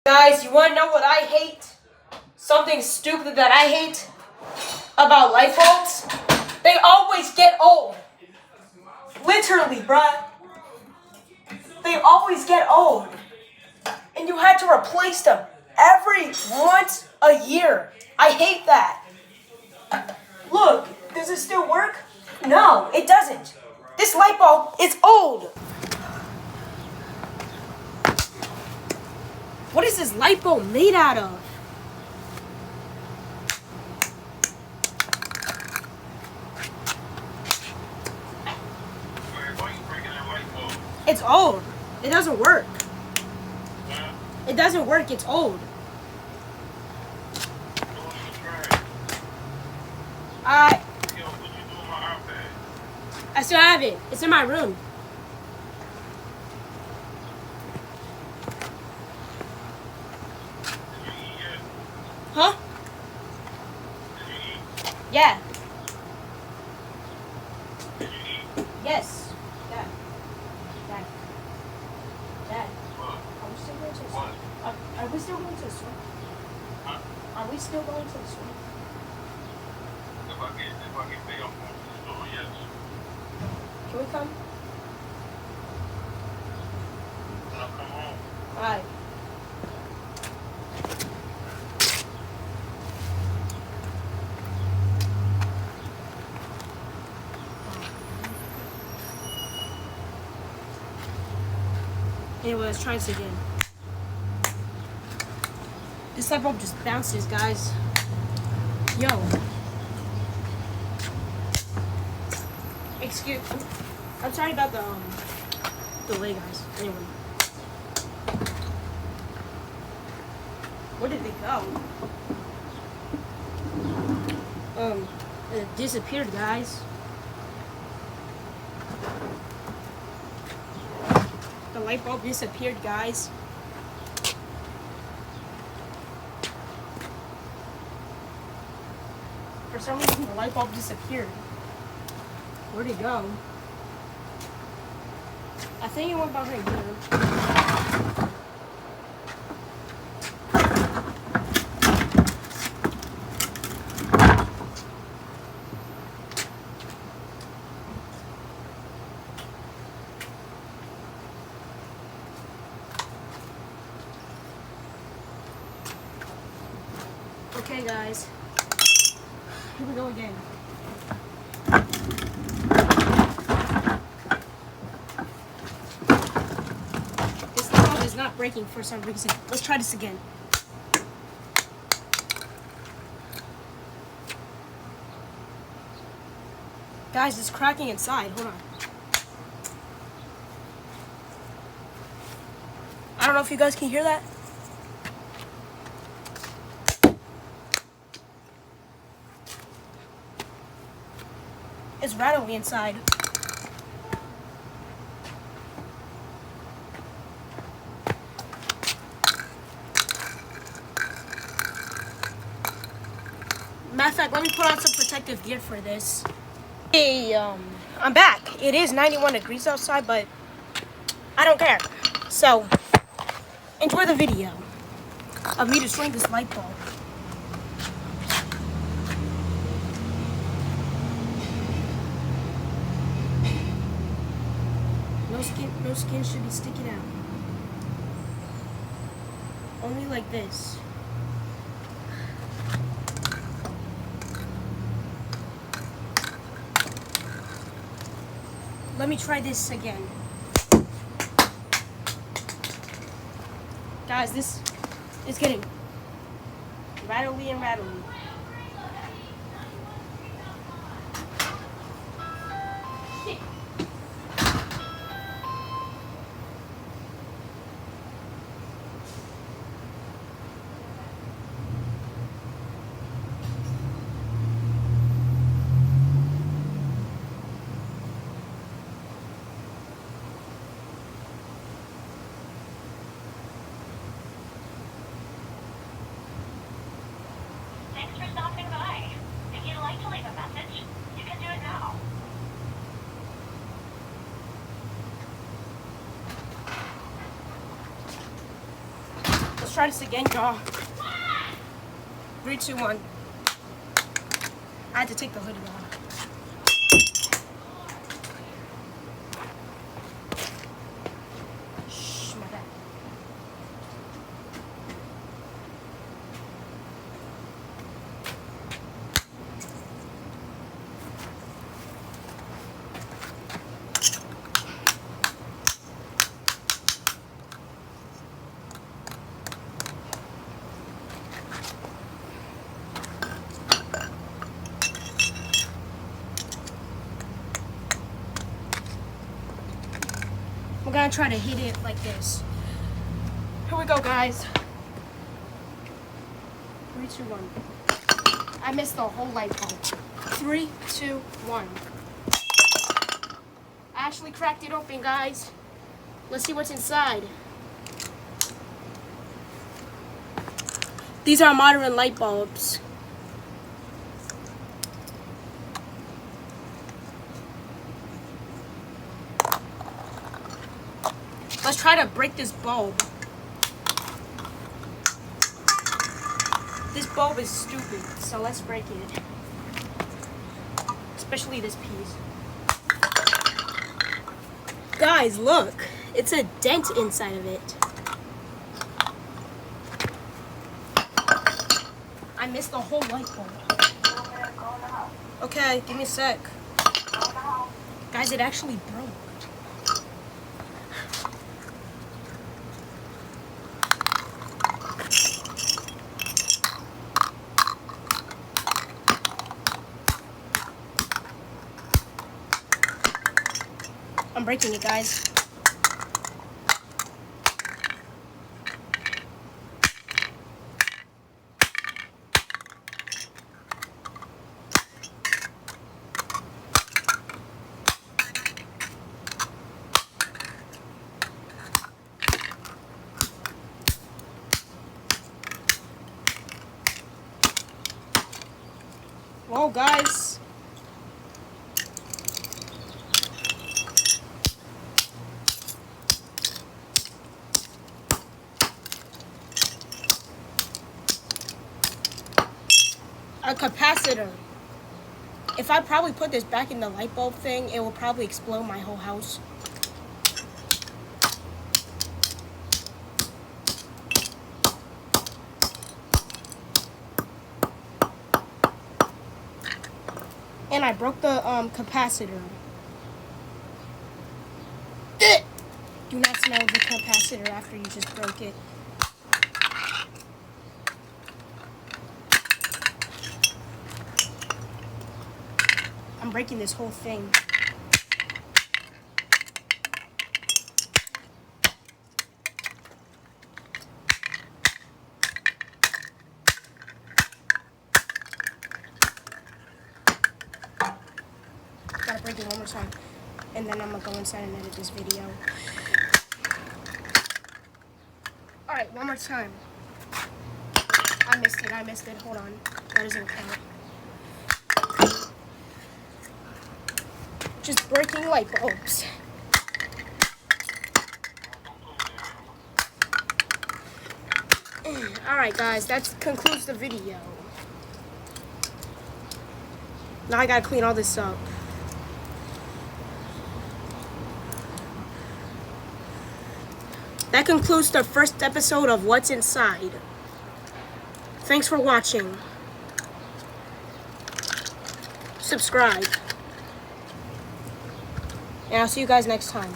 Guys, you want to know what I hate? Something stupid that I hate about light bulbs? They always get old. Literally, bruh. They always get old. And you had to replace them every once a year. I hate that. Look, does it still work? No, it doesn't. This light bulb is old. What is this light bulb made out of? Why are you breaking that light bulb? It's old. It doesn't work. It doesn't work. It's old. I still have it. It's in my room. Huh? Yeah. Yes. Dad. Dad. Dad. Are we still going to the store? Are we still going to the store? Are we still going to the store? If I get paid, I'm going to the store, yes. Can we come? I'll come home. Alright. Anyway, let's try this again. This light bulb just bounces, guys. Yo. Excuse. I'm sorry about the delay, guys. Anyway. Where did it go? It disappeared, guys. The light bulb disappeared, guys. For some reason, the light bulb disappeared. Where'd it go? I think it went behind here. Okay, guys. Here we go again. This bulb is not breaking for some reason. Let's try this again. Guys, it's cracking inside. Hold on. I don't know if you guys can hear that. It's rattling inside. Matter of fact, let me put on some protective gear for this. Hey, I'm back. It is 91 degrees outside, but I don't care. So, enjoy the video of me destroying this light bulb. No skin should be sticking out. Only like this. Let me try this again. Guys, this is getting rattly and rattly. Thanks for try this again, y'all. 3, 2, 1. I had to take the hoodie off. Shh, my bad. We're gonna try to hit it like this. Here we go, guys. 3, 2, 1. I missed the whole light bulb. 3, 2, 1. I actually cracked it open, guys. Let's see what's inside. These are modern light bulbs. Let's try to break this bulb. This bulb is stupid, so let's break it. Especially this piece. Guys, look. It's a dent inside of it. I missed the whole light bulb. Okay, give me a sec. Guys, it actually broke. I'm breaking it, guys. Whoa, guys. A capacitor. If I probably put this back in the light bulb thing, it will probably explode my whole house. And I broke the capacitor. Do not smell the capacitor after you just broke it. I'm breaking this whole thing. Gotta break it one more time. And then I'm gonna go inside and edit this video. Alright, one more time. I missed it. Hold on. That doesn't count. Just breaking light bulbs. Alright guys, that concludes the video. Now I gotta clean all this up. That concludes the first episode of What's Inside. Thanks for watching. Subscribe. And I'll see you guys next time.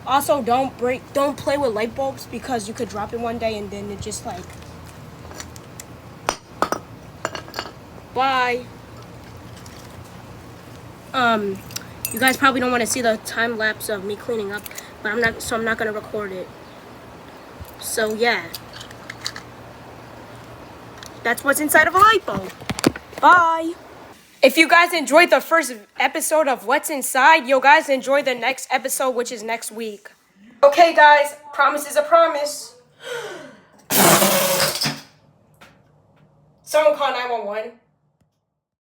Also, don't play with light bulbs because you could drop it one day and then it just like... Bye. You guys probably don't want to see the time lapse of me cleaning up, but I'm not gonna record it. So yeah. That's what's inside of a light bulb. Bye. If you guys enjoyed the first episode of What's Inside, you guys enjoy the next episode, which is next week. Okay, guys, promise is a promise. Someone call 911.